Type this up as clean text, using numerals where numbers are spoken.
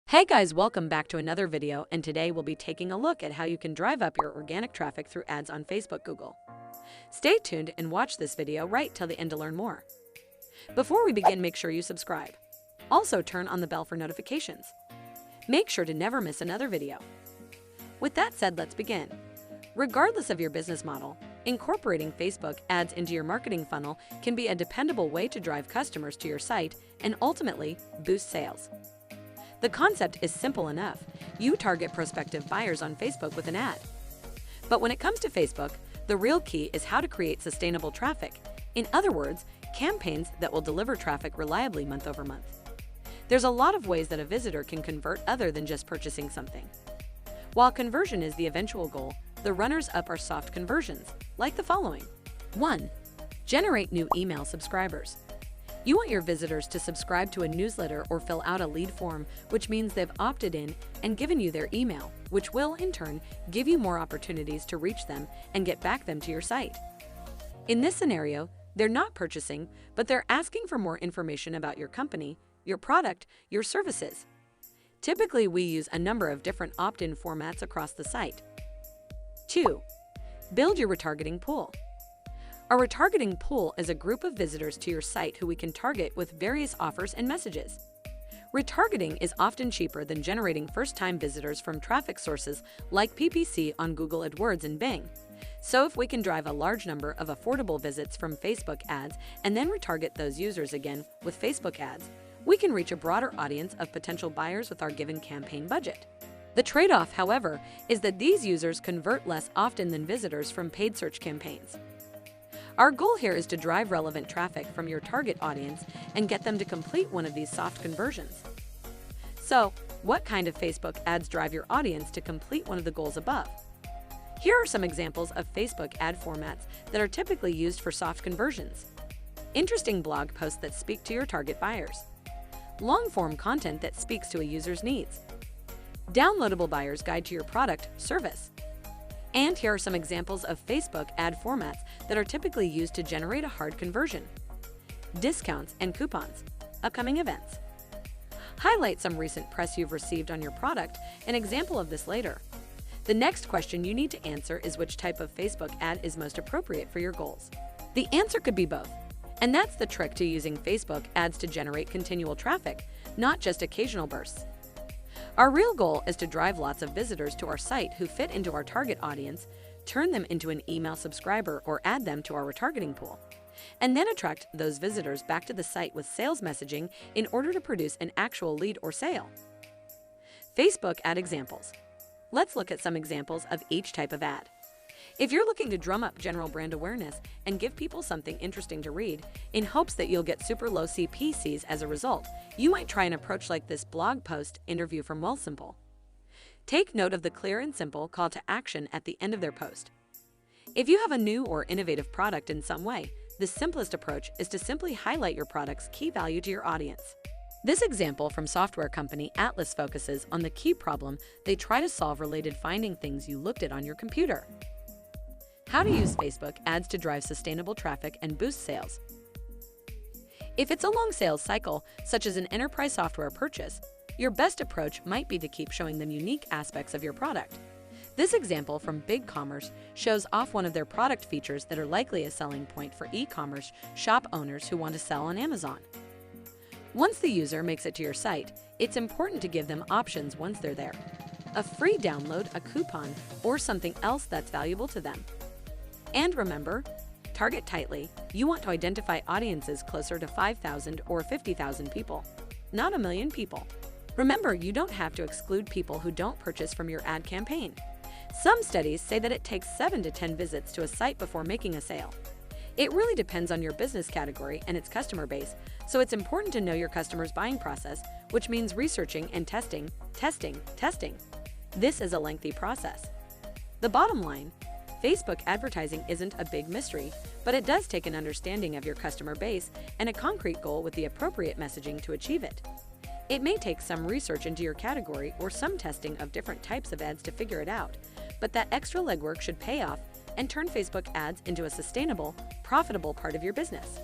Hey guys, welcome back to another video, and today we'll be taking a look at how you can drive up your organic traffic through ads on Facebook, Google. Stay tuned and watch this video right till the end to learn more. Before we begin, make sure you subscribe. Also turn on the bell for notifications. Make sure to never miss another video. With that said, let's begin. Regardless of your business model, incorporating Facebook ads into your marketing funnel can be a dependable way to drive customers to your site and ultimately boost sales. The concept is simple enough. You target prospective buyers on Facebook with an ad. But when it comes to Facebook, the real key is how to create sustainable traffic. In other words, campaigns that will deliver traffic reliably month over month. There's a lot of ways that a visitor can convert other than just purchasing something. While conversion is the eventual goal, the runners-up are soft conversions, like the following. 1. Generate new email subscribers. You want your visitors to subscribe to a newsletter or fill out a lead form, which means they've opted in and given you their email, which will, in turn, give you more opportunities to reach them and get back them to your site. In this scenario, they're not purchasing, but they're asking for more information about your company, your product, your services. Typically, we use a number of different opt-in formats across the site. 2. Build your retargeting pool. A retargeting pool is a group of visitors to your site who we can target with various offers and messages. Retargeting is often cheaper than generating first-time visitors from traffic sources like PPC on Google AdWords and Bing. So if we can drive a large number of affordable visits from Facebook ads and then retarget those users again with Facebook ads, we can reach a broader audience of potential buyers with our given campaign budget. The trade-off, however, is that these users convert less often than visitors from paid search campaigns. Our goal here is to drive relevant traffic from your target audience and get them to complete one of these soft conversions. So, what kind of Facebook ads drive your audience to complete one of the goals above? Here are some examples of Facebook ad formats that are typically used for soft conversions. Interesting blog posts that speak to your target buyers. Long-form content that speaks to a user's needs. Downloadable buyer's guide to your product, service. And here are some examples of Facebook ad formats that are typically used to generate a hard conversion. Discounts and coupons, upcoming events. Highlight some recent press you've received on your product, an example of this later. The next question you need to answer is which type of Facebook ad is most appropriate for your goals. The answer could be both. And that's the trick to using Facebook ads to generate continual traffic, not just occasional bursts. Our real goal is to drive lots of visitors to our site who fit into our target audience, turn them into an email subscriber or add them to our retargeting pool, and then attract those visitors back to the site with sales messaging in order to produce an actual lead or sale. Facebook ad examples. Let's look at some examples of each type of ad. If you're looking to drum up general brand awareness and give people something interesting to read, in hopes that you'll get super low CPCs as a result, you might try an approach like this blog post interview from Wealthsimple. Take note of the clear and simple call to action at the end of their post. If you have a new or innovative product in some way, the simplest approach is to simply highlight your product's key value to your audience. This example from software company Atlas focuses on the key problem they try to solve related finding things you looked at on your computer. How to use Facebook ads to drive sustainable traffic and boost sales. If it's a long sales cycle, such as an enterprise software purchase, your best approach might be to keep showing them unique aspects of your product. This example from BigCommerce shows off one of their product features that are likely a selling point for e-commerce shop owners who want to sell on Amazon. Once the user makes it to your site, it's important to give them options once they're there. A free download, a coupon, or something else that's valuable to them. And remember, target tightly. You want to identify audiences closer to 5,000 or 50,000 people, not a million people. Remember, you don't have to exclude people who don't purchase from your ad campaign. Some studies say that it takes 7 to 10 visits to a site before making a sale. It really depends on your business category and its customer base, so it's important to know your customer's buying process, which means researching and testing. This is a lengthy process. The bottom line, Facebook advertising isn't a big mystery, but it does take an understanding of your customer base and a concrete goal with the appropriate messaging to achieve it. It may take some research into your category or some testing of different types of ads to figure it out, but that extra legwork should pay off and turn Facebook ads into a sustainable, profitable part of your business.